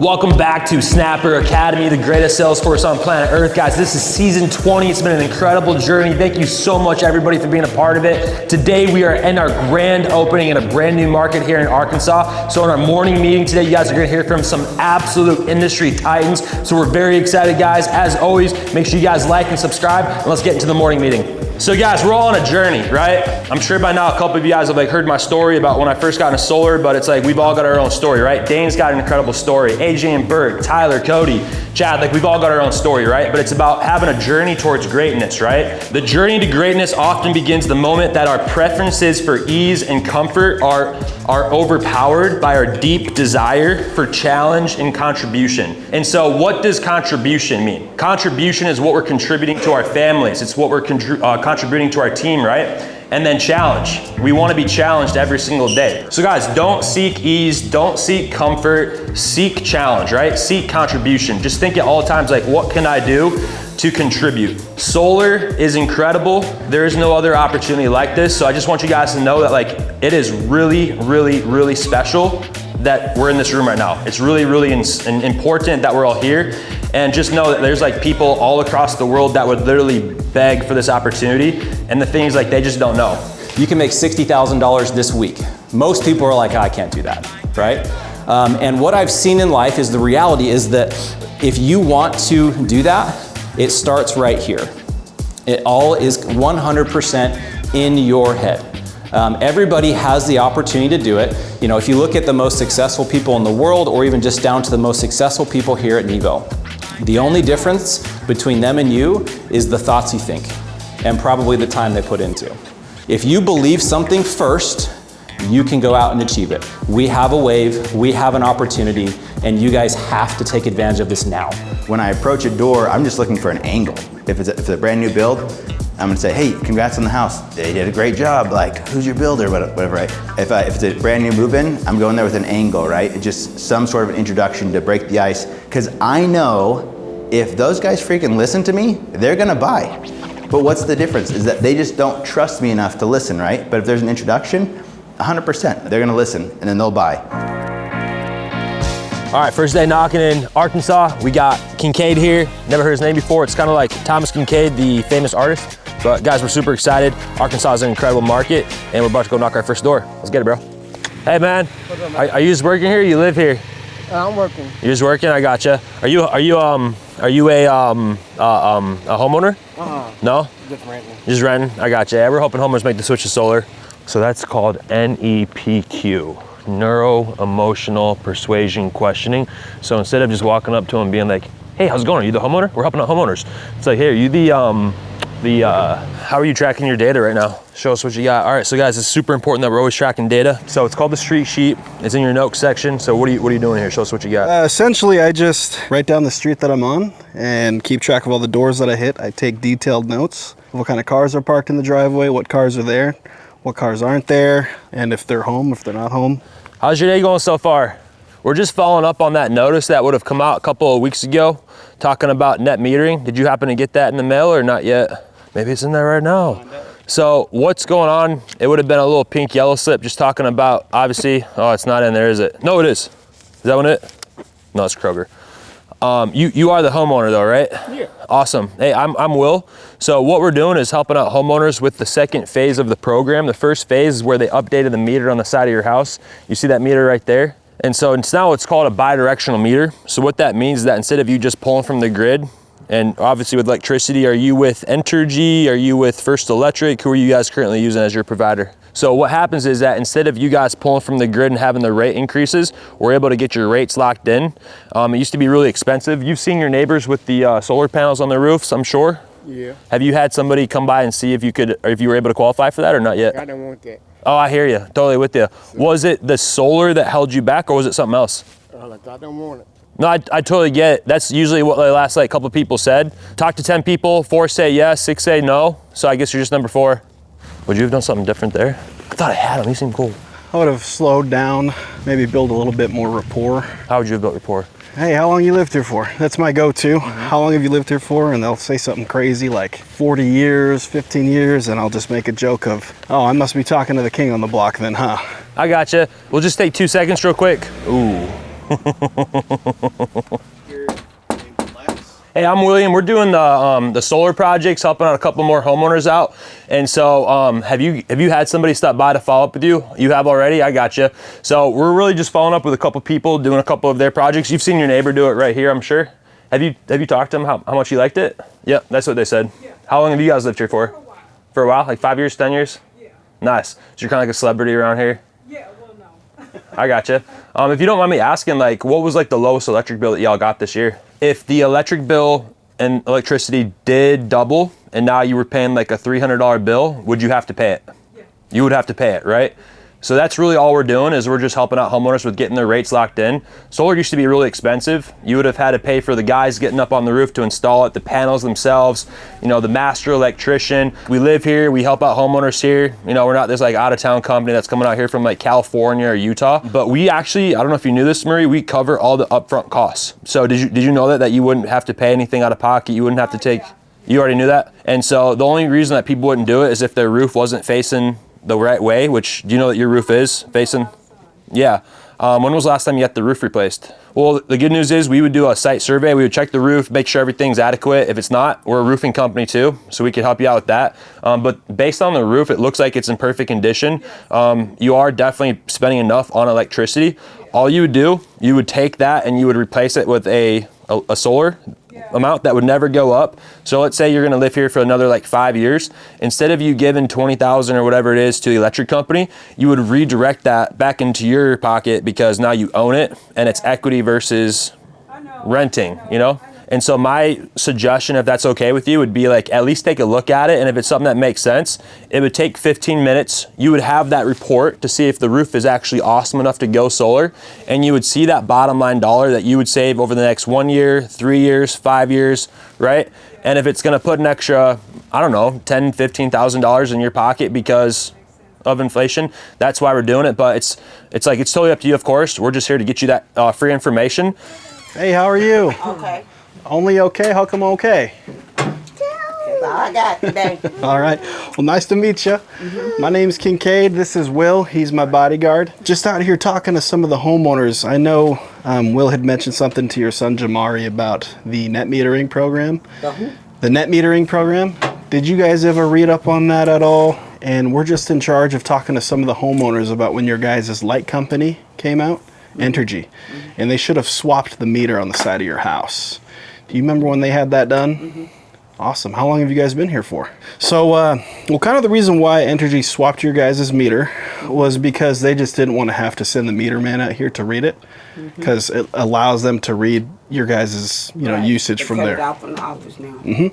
Welcome back to Snapper Academy, the greatest sales force on planet Earth. Guys, this is season 20. It's been an incredible journey. Thank you so much, everybody, for being a part of it. Today, we are in our grand opening in a brand new market here in Arkansas. So in our morning meeting today, you guys are gonna hear from some absolute industry titans. So we're very excited, guys. As always, make sure you guys like and subscribe, and let's get into the morning meeting. So guys, we're all on a journey, right? I'm sure by now a couple of you guys have heard my story about when I first got into solar, but it's we've all got our own story, right? Dane's got an incredible story. AJ and Bert, Tyler, Cody, Chad, we've all got our own story, right? But it's about having a journey towards greatness, right? The journey to greatness often begins the moment that our preferences for ease and comfort are overpowered by our deep desire for challenge and contribution. And so what does contribution mean? Contribution is what we're contributing to our families. It's what we're contributing to our team, right? And then challenge. We want to be challenged every single day. So guys, don't seek ease, don't seek comfort, seek challenge, right? Seek contribution. Just think at all times what can I do to contribute? Solar is incredible. There is no other opportunity like this. So I just want you guys to know that it is really, really, really special that we're in this room right now. It's really, really important that we're all here. And just know that there's people all across the world that would literally beg for this opportunity. And the things they just don't know. You can make $60,000 this week. Most people are I can't do that, right? And what I've seen in life is the reality is that if you want to do that, it starts right here. It all is 100% in your head. Everybody has the opportunity to do it. You know, if you look at the most successful people in the world, or even just down to the most successful people here at Nevo, the only difference between them and you is the thoughts you think, and probably the time they put into. If you believe something first, you can go out and achieve it. We have a wave, we have an opportunity, and you guys have to take advantage of this now. When I approach a door, I'm just looking for an angle. If it's a brand new build, I'm gonna say, hey, congrats on the house. They did a great job. Who's your builder, whatever, right? If it's a brand new move-in, I'm going there with an angle, right? Just some sort of an introduction to break the ice. Because I know if those guys freaking listen to me, they're gonna buy. But what's the difference is that they just don't trust me enough to listen, right? But if there's an introduction, 100%, they're gonna listen and then they'll buy. All right, first day knocking in Arkansas. We got Kincaid here. Never heard his name before. It's kind of like Thomas Kincaid, the famous artist. But guys, we're super excited. Arkansas is an incredible market, and we're about to go knock our first door. Let's get it, bro. Hey, man. What's up, man? Are you just working here? You live here? I'm working. You're just working? I gotcha. Are you a homeowner? No? Just renting. Just renting? I gotcha. Yeah, we're hoping homeowners make the switch to solar. So that's called NEPQ. Neuro-emotional persuasion questioning. So instead of just walking up to them being hey, how's it going? Are you the homeowner? We're helping out homeowners. It's hey, are you how are you tracking your data right now? Show us what you got. All right, so guys, it's super important that we're always tracking data. So it's called the street sheet. It's in your notes section. So what are you doing here? Show us what you got. Essentially, I just write down the street that I'm on and keep track of all the doors that I hit. I take detailed notes of what kind of cars are parked in the driveway, what cars are there, what cars aren't there, and if they're home, if they're not home. How's your day going so far? We're just following up on that notice that would have come out a couple of weeks ago talking about net metering. Did you happen to get that in the mail or not yet? Maybe it's in there right now. So what's going on? It would have been a little pink yellow slip just talking about, obviously, oh, it's not in there, is it? No, it is. Is that one it? No, it's Kroger. You are the homeowner though, right? Yeah. Awesome. Hey, I'm Will. So what we're doing is helping out homeowners with the second phase of the program. The first phase is where they updated the meter on the side of your house. You see that meter right there? And so now it's called a bi-directional meter. So what that means is that instead of you just pulling from the grid, and obviously with electricity, are you with Entergy? Are you with First Electric? Who are you guys currently using as your provider? So what happens is that instead of you guys pulling from the grid and having the rate increases, we're able to get your rates locked in. It used to be really expensive. You've seen your neighbors with the solar panels on their roofs, I'm sure. Yeah. Have you had somebody come by and see if you were able to qualify for that or not yet? I don't want that. Oh, I hear you. Totally with you. Was it the solar that held you back, or was it something else? I don't want it. No, I totally get it. That's usually what the last couple of people said. Talk to 10 people, 4 say yes, 6 say no. So I guess you're just number 4. Would you have done something different there? I thought I had him. He seemed cool. I would have slowed down, maybe build a little bit more rapport. How would you have built rapport? Hey, how long you lived here for? That's my go-to. How long have you lived here for? And they'll say something crazy like 40 years, 15 years, and I'll just make a joke of, oh, I must be talking to the king on the block then, huh? I gotcha. We'll just take 2 seconds real quick. Ooh. Hey, I'm William. We're doing the solar projects, helping out a couple more homeowners out. And so, have you had somebody stop by to follow up with you? You have already. I got you. So we're really just following up with a couple people doing a couple of their projects. You've seen your neighbor do it right here, I'm sure. Have you talked to him how much he liked it? Yep, that's what they said. Yeah. How long have you guys lived here for? For a while, like 5 years, 10 years. Yeah. Nice. So you're kind of like a celebrity around here. Yeah. Well, no. I gotcha. If you don't mind me asking, like, what was like the lowest electric bill that y'all got this year? If the electric bill and electricity did double and now you were paying like a $300 bill, would you have to pay it? Yeah. You would have to pay it, right? So that's really all we're doing is we're just helping out homeowners with getting their rates locked in. Solar used to be really expensive. You would have had to pay for the guys getting up on the roof to install it, the panels themselves, you know, the master electrician. We live here, we help out homeowners here. You know, we're not this like out of town company that's coming out here from like California or Utah. But we actually, I don't know if you knew this, Marie, we cover all the upfront costs. So did you know that you wouldn't have to pay anything out of pocket? You wouldn't have to take, you already knew that? And so the only reason that people wouldn't do it is if their roof wasn't facing the right way, which, do you know that your roof is facing? Yeah. When was the last time you had the roof replaced? Well, the good news is we would do a site survey. We would check the roof, make sure everything's adequate. If it's not, we're a roofing company too, so we could help you out with that. But based on the roof, it looks like it's in perfect condition. You are definitely spending enough on electricity. All you would do, you would take that and you would replace it with a solar amount that would never go up. So let's say you're gonna live here for another like 5 years. Instead of you giving 20,000 or whatever it is to the electric company, you would redirect that back into your pocket because now you own it and it's equity versus renting, you know? And so my suggestion, if that's okay with you, would be like at least take a look at it, and if it's something that makes sense, it would take 15 minutes. You would have that report to see if the roof is actually awesome enough to go solar, and you would see that bottom line dollar that you would save over the next 1 year, 3 years, 5 years, right? And if it's gonna put an extra, I don't know, $10,000, $15,000 in your pocket because of inflation, that's why we're doing it. But it's totally up to you, of course. We're just here to get you that free information. Hey, how are you? Okay. Only okay? How come okay? That's all I got today. All right. Well, nice to meet you. My name's Kincaid. This is Will. He's my bodyguard. Just out here talking to some of the homeowners. I know Will had mentioned something to your son Jamari about the net metering program. The net metering program. Did you guys ever read up on that at all? And we're just in charge of talking to some of the homeowners about when your guys' light company came out, Entergy, and they should have swapped the meter on the side of your house. Do you remember when they had that done? Awesome. How long have you guys been here for? So, well, kind of the reason why Entergy swapped your guys' meter was because they just didn't want to have to send the meter man out here to read it, because it allows them to read your guys' usage from there. Out from the office now.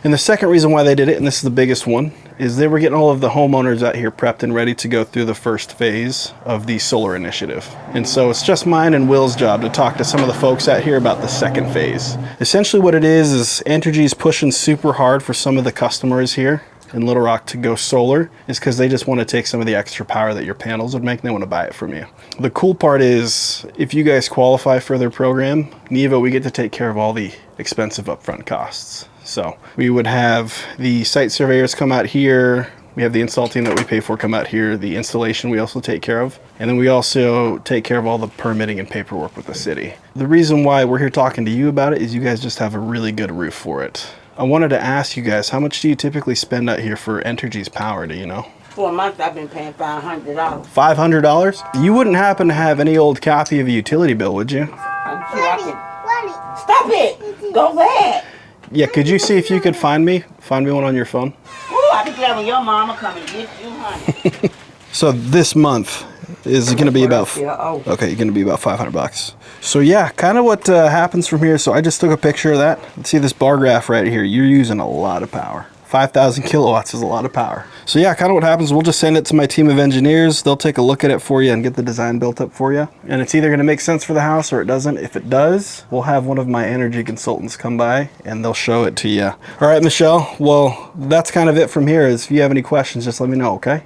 And the second reason why they did it, and this is the biggest one, is they were getting all of the homeowners out here prepped and ready to go through the first phase of the solar initiative. And so it's just mine and Will's job to talk to some of the folks out here about the second phase. Essentially what it is Entergy's pushing super hard for some of the customers here in Little Rock to go solar, is because they just want to take some of the extra power that your panels would make and they want to buy it from you. The cool part is, if you guys qualify for their program, NEVA, we get to take care of all the expensive upfront costs. So we would have the site surveyors come out here. We have the install team that we pay for come out here. The installation we also take care of. And then we also take care of all the permitting and paperwork with the city. The reason why we're here talking to you about it is you guys just have a really good roof for it. I wanted to ask you guys, how much do you typically spend out here for Entergy's power, do you know? For a month, I've been paying $500. $500? You wouldn't happen to have any old copy of a utility bill, would you? I'm sure I can. Stop it! Go back! Yeah, could you see if you could find me one on your phone? Ooh, I be glad when your mama come and get you, honey. So this month is going to be about, Oh. okay, you're going to be about $500. So yeah, kind of what happens from here. So I just took a picture of that. Let's see this bar graph right here. You're using a lot of power. 5,000 kilowatts is a lot of power. So yeah, kind of what happens, we'll just send it to my team of engineers. They'll take a look at it for you and get the design built up for you. And it's either gonna make sense for the house or it doesn't. If it does, we'll have one of my energy consultants come by and they'll show it to you. All right, Michelle, well, that's kind of it from here. If you have any questions, just let me know, okay?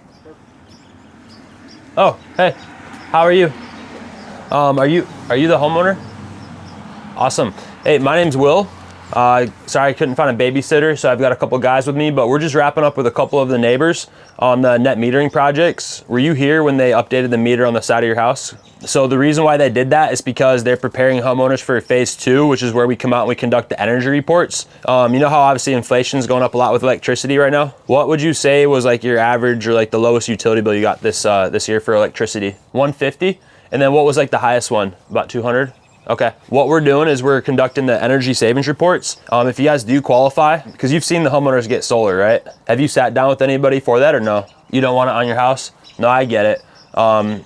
Oh, hey, how are you? Are you the homeowner? Awesome. Hey, my name's Will. Sorry I couldn't find a babysitter, so I've got a couple guys with me, but we're just wrapping up with a couple of the neighbors on the net metering projects. Were you here when they updated the meter on the side of your house? So the reason why they did that is because they're preparing homeowners for phase 2, which is where we come out and we conduct the energy reports. You know how obviously inflation is going up a lot with electricity right now? What would you say was like your average or like the lowest utility bill you got this year for electricity? 150? And then what was like the highest one? About 200? Okay, what we're doing is we're conducting the energy savings reports. If you guys do qualify, because you've seen the homeowners get solar, right? Have you sat down with anybody for that or no? You don't want it on your house? No, I get it.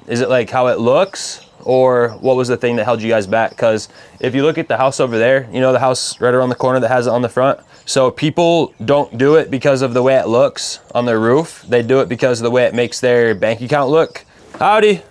Is it like how it looks, or what was the thing that held you guys back? Because if you look at the house over there, you know the house right around the corner that has it on the front? So people don't do it because of the way it looks on their roof. They do it because of the way it makes their bank account look. Howdy,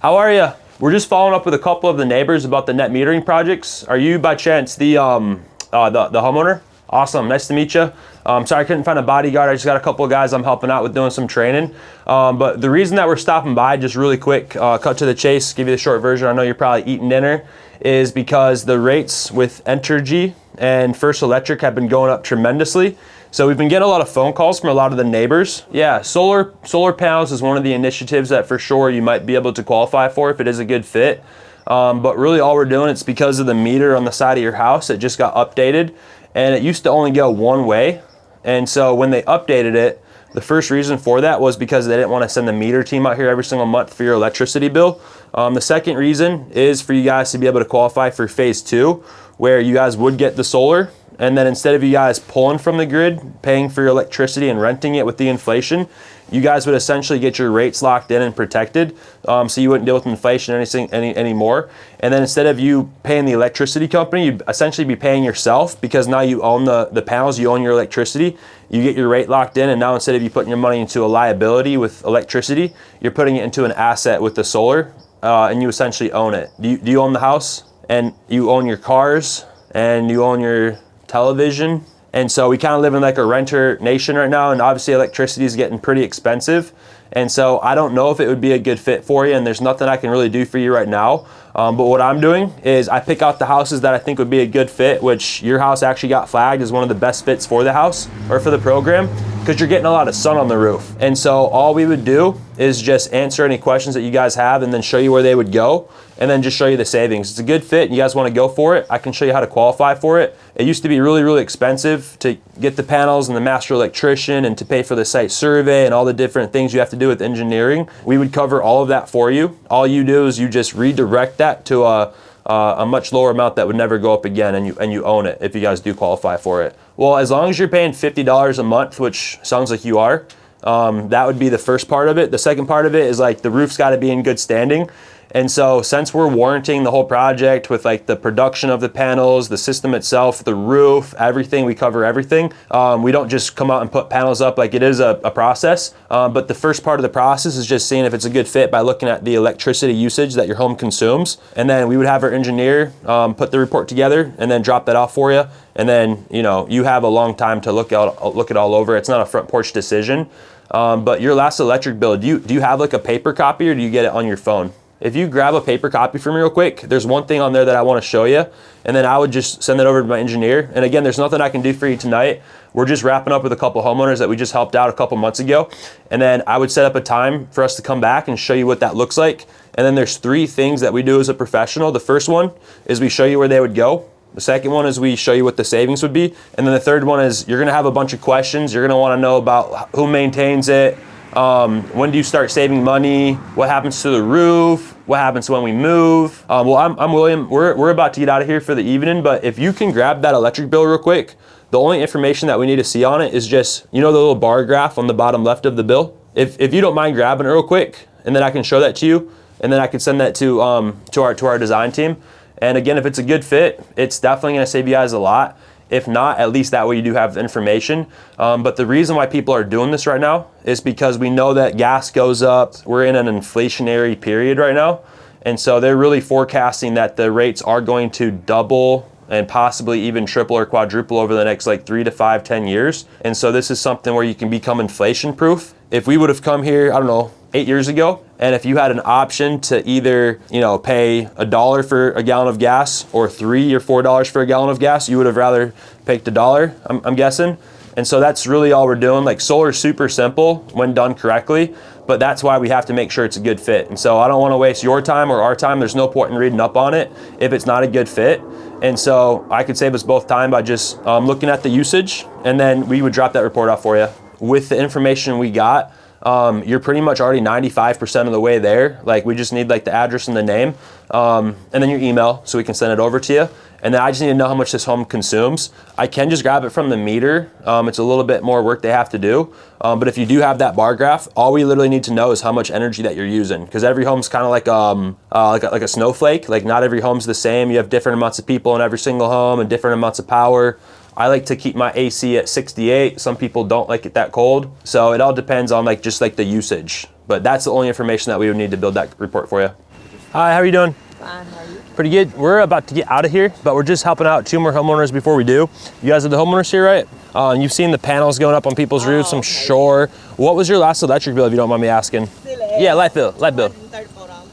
how are you? We're just following up with a couple of the neighbors about the net metering projects. Are you by chance the homeowner? Awesome, nice to meet you. Sorry I couldn't find a bodyguard. I just got a couple of guys I'm helping out with doing some training. But the reason that we're stopping by, just really quick, cut to the chase, give you the short version, I know you're probably eating dinner, is because the rates with Entergy and First Electric have been going up tremendously. So we've been getting a lot of phone calls from a lot of the neighbors. Yeah, solar panels is one of the initiatives that for sure you might be able to qualify for if it is a good fit. But really all we're doing, it's because of the meter on the side of your house. It just got updated, and it used to only go one way. And so when they updated it, the first reason for that was because they didn't want to send the meter team out here every single month for your electricity bill. The second reason is for you guys to be able to qualify for phase 2, where you guys would get the solar. And then instead of you guys pulling from the grid, paying for your electricity and renting it with the inflation, you guys would essentially get your rates locked in and protected, so you wouldn't deal with inflation anymore. And then instead of you paying the electricity company, you'd essentially be paying yourself, because now you own the panels, you own your electricity, you get your rate locked in, and now instead of you putting your money into a liability with electricity, you're putting it into an asset with the solar, and you essentially own it. Do you own the house? And you own your cars, and you own your television. And so we kind of live in like a renter nation right now, and obviously electricity is getting pretty expensive. And so I don't know if it would be a good fit for you, and there's nothing I can really do for you right now. But what I'm doing is I pick out the houses that I think would be a good fit, which your house actually got flagged as one of the best fits for the house or for the program, because you're getting a lot of sun on the roof. And so all we would do is just answer any questions that you guys have, and then show you where they would go, and then just show you the savings. It's a good fit and you guys want to go for it, I can show you how to qualify for it. It used to be really, really expensive to get the panels and the master electrician and to pay for the site survey and all the different things you have to do with engineering. We would cover all of that for you. All you do is you just redirect that to a much lower amount that would never go up again, and you own it if you guys do qualify for it. Well, as long as you're paying $50 a month, which sounds like you are, that would be the first part of it. The second part of it is like the roof's got to be in good standing. And so since we're warranting the whole project with like the production of the panels, the system itself, the roof, everything, we cover everything. We don't just come out and put panels up, like it is a process. But the first part of the process is just seeing if it's a good fit by looking at the electricity usage that your home consumes. And then we would have our engineer put the report together and then drop that off for you. And then, you know, you have a long time to look it all over. It's not a front porch decision. But your last electric bill, do you have like a paper copy, or do you get it on your phone? If you grab a paper copy for me real quick, there's one thing on there that I want to show you, and then I would just send it over to my engineer. And again, there's nothing I can do for you tonight. We're just wrapping up with a couple homeowners that we just helped out a couple months ago. And then I would set up a time for us to come back and show you what that looks like. And then there's 3 things that we do as a professional. The first one is we show you where they would go. The second one is we show you what the savings would be. And then the third one is you're gonna have a bunch of questions. You're gonna wanna know about who maintains it, when do you start saving money, what happens to the roof, what happens when we move. Well, I'm William. We're about to get out of here for the evening, but if you can grab that electric bill real quick, the only information that we need to see on it is just, you know, the little bar graph on the bottom left of the bill. If you don't mind grabbing it real quick, and then I can show that to you, and then I can send that to our design team. And again, if it's a good fit, it's definitely gonna save you guys a lot. If not, at least that way you do have the information. But the reason why people are doing this right now is because we know that gas goes up. We're in an inflationary period right now. And so they're really forecasting that the rates are going to double and possibly even triple or quadruple over the next like 3 to 5, 10 years. And so this is something where you can become inflation proof. If we would have come here, I don't know, 8 years ago, and if you had an option to either, you know, pay $1 for a gallon of gas or $3 or $4 for a gallon of gas, you would have rather picked $1, I'm guessing. And so that's really all we're doing. Like, solar's super simple when done correctly, but that's why we have to make sure it's a good fit. And so I don't want to waste your time or our time. There's no point in reading up on it if it's not a good fit. And so I could save us both time by just looking at the usage, and then we would drop that report off for you. With the information we got, you're pretty much already 95% of the way there. Like, we just need like the address and the name, and then your email so we can send it over to you. And then I just need to know how much this home consumes. I can just grab it from the meter. It's a little bit more work they have to do. But if you do have that bar graph, all we literally need to know is how much energy that you're using. Because every home's kind of like a snowflake. Like, not every home's the same. You have different amounts of people in every single home and different amounts of power. I like to keep my AC at 68. Some people don't like it that cold. So it all depends on like just like the usage. But that's the only information that we would need to build that report for you. Hi, how are you doing? Fine, how are you? Pretty good. We're about to get out of here, but we're just helping out 2 more homeowners before we do. You guys are the homeowners here, right? You've seen the panels going up on people's roofs, I'm sure. What was your last electric bill, if you don't mind me asking? Yeah, light bill. $234.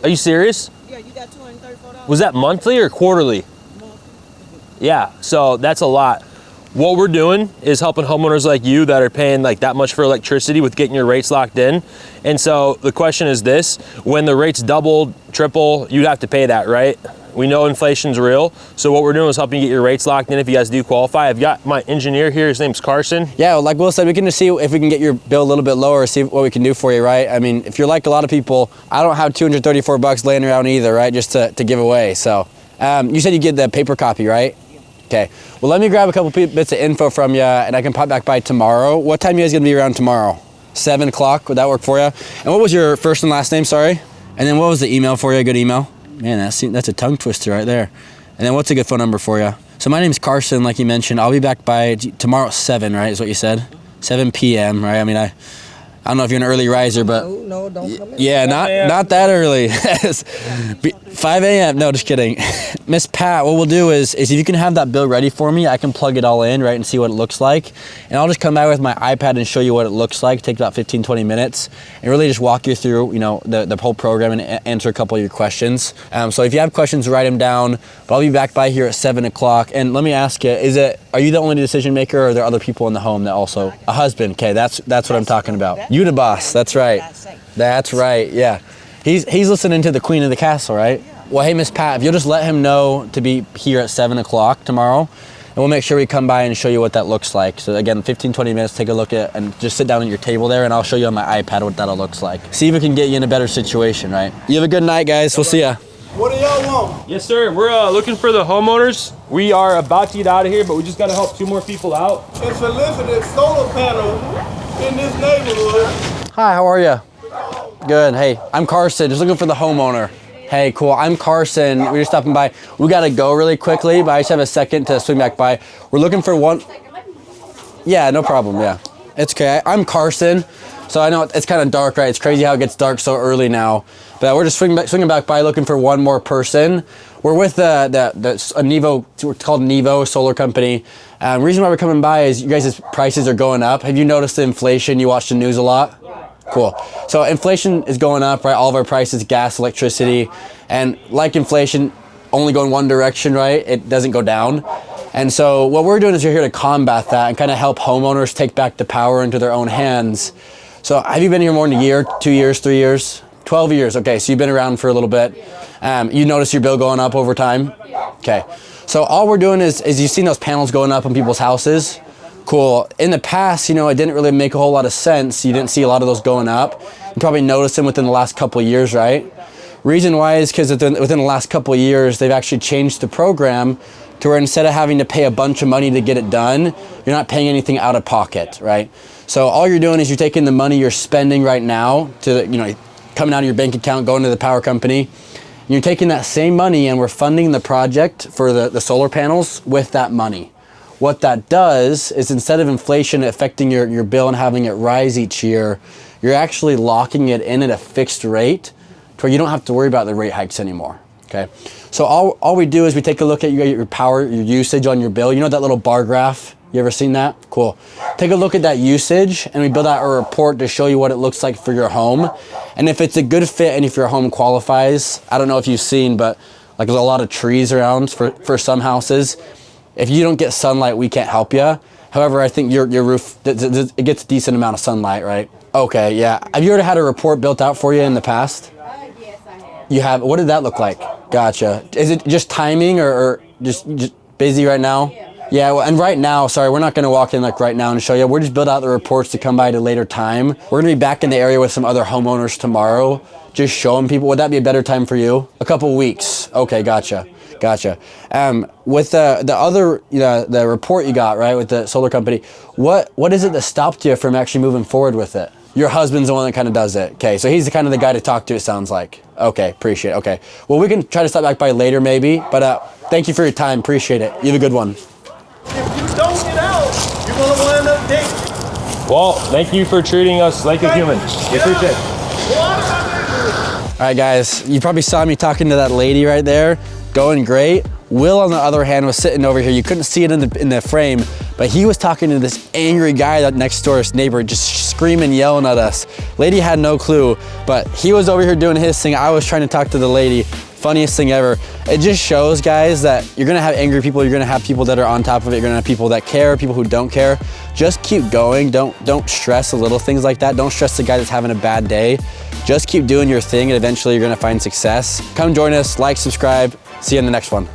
Are you serious? Yeah, you got $234. Was that monthly or quarterly? Yeah, so that's a lot. What we're doing is helping homeowners like you that are paying like that much for electricity with getting your rates locked in. And so the question is this: when the rates double, triple, you'd have to pay that, right? We know inflation's real. So what we're doing is helping you get your rates locked in if you guys do qualify. I've got my engineer here, his name's Carson. Yeah, like Will said, we can just see if we can get your bill a little bit lower, see what we can do for you, right? I mean, if you're like a lot of people, I don't have $234 laying around either, right? Just to give away. So you said you get the paper copy, right? Okay, well, let me grab a couple bits of info from you and I can pop back by tomorrow. What time are you guys gonna be around tomorrow? 7 o'clock, would that work for you? And what was your first and last name, sorry? And then what was the email for you, a good email? Man, that's a tongue twister right there. And then what's a good phone number for you? So my name's Carson, like you mentioned. I'll be back by tomorrow at 7, right, is what you said? 7 p.m., right? I mean, I don't know if you're an early riser, but No, don't come in. yeah, not that early. 5 a.m. No, just kidding. Miss Pat, what we'll do is if you can have that bill ready for me, I can plug it all in, right, and see what it looks like. And I'll just come back with my iPad and show you what it looks like. Take about 15, 20 minutes and really just walk you through, you know, the whole program and answer a couple of your questions. So if you have questions, write them down. But I'll be back by here at 7 o'clock. And let me ask you, are you the only decision maker, or are there other people in the home that also? A husband, okay, that's what I'm talking about. You the boss, that's right. That's right, yeah. He's listening to the Queen of the Castle, right? Well, hey, Miss Pat, if you'll just let him know to be here at 7 o'clock tomorrow, and we'll make sure we come by and show you what that looks like. So again, 15, 20 minutes, take a look at, and just sit down at your table there, and I'll show you on my iPad what that all looks like. See if we can get you in a better situation, right? You have a good night, guys. We'll see ya. What do y'all want? Yes, sir. We're looking for the homeowners. We are about to get out of here, but we just got to help 2 more people out. It's solicited solar panels in this neighborhood. Hi, how are you? Good. Hey, I'm Carson, just looking for the homeowner. Hey, cool. I'm Carson. We're just stopping by. We got to go really quickly, but I just have a second to swing back by. We're looking for one. Yeah, no problem. Yeah, it's okay. I'm Carson. So I know it's kind of dark, right? It's crazy how it gets dark so early now. But we're just swinging back by looking for one more person. We're with a Nevo, we're called Nevo Solar Company. Reason why we're coming by is you guys' prices are going up. Have you noticed the inflation? You watch the news a lot? Cool. So inflation is going up, right? All of our prices, gas, electricity, and like inflation, only going one direction, right? It doesn't go down. And so what we're doing is we're here to combat that and kind of help homeowners take back the power into their own hands. So have you been here more than a year, 2 years, 3 years? 12 years, okay, so you've been around for a little bit. You notice your bill going up over time? Okay, so all we're doing is you've seen those panels going up on people's houses? Cool. In the past, you know, it didn't really make a whole lot of sense. You didn't see a lot of those going up. You probably noticed them within the last couple of years, right? Reason why is because within the last couple of years, they've actually changed the program to where instead of having to pay a bunch of money to get it done, you're not paying anything out of pocket, right? So all you're doing is you're taking the money you're spending right now to, you know, coming out of your bank account, going to the power company, and you're taking that same money and we're funding the project for the solar panels with that money. What that does is instead of inflation affecting your bill and having it rise each year, you're actually locking it in at a fixed rate to where you don't have to worry about the rate hikes anymore, okay? So all we do is we take a look at your power, your usage on your bill. You know that little bar graph You ever seen that? Cool. Take a look at that usage and we build out a report to show you what it looks like for your home. And if it's a good fit and if your home qualifies, I don't know if you've seen, but like there's a lot of trees around for some houses. If you don't get sunlight, we can't help you. However, I think your roof, it gets a decent amount of sunlight, right? Okay, yeah. Have you ever had a report built out for you in the past? Yes, I have. You have? What did that look like? Gotcha. Is it just timing or just busy right now? Yeah, well, and right now, sorry, we're not gonna walk in like right now and show you. We're just build out the reports to come by at a later time. We're gonna be back in the area with some other homeowners tomorrow, just showing people. Would that be a better time for you? A couple weeks. Okay, gotcha. With the other, the report you got, right, with the solar company, what is it that stopped you from actually moving forward with it? Your husband's the one that kind of does it. Okay, so he's the kind of the guy to talk to, it sounds like. Okay, appreciate it. Okay, well, we can try to stop back by later maybe, but thank you for your time, appreciate it. You have a good one. If you don't get out, you're gonna wind up dead. Well, thank you for treating us like a human. We appreciate it. All right, guys, you probably saw me talking to that lady right there. Going great. Will, on the other hand, was sitting over here. You couldn't see it in the frame, but he was talking to this angry guy that next door, his neighbor, just screaming, yelling at us. Lady had no clue, but he was over here doing his thing. I was trying to talk to the lady. Funniest thing ever. It just shows, guys, that you're gonna have angry people. You're gonna have people that are on top of it. You're gonna have people that care, people who don't care. Just keep going. Don't stress the little things like that. Don't stress the guy that's having a bad day. Just keep doing your thing, and eventually you're gonna find success. Come join us, like, subscribe. See you in the next one.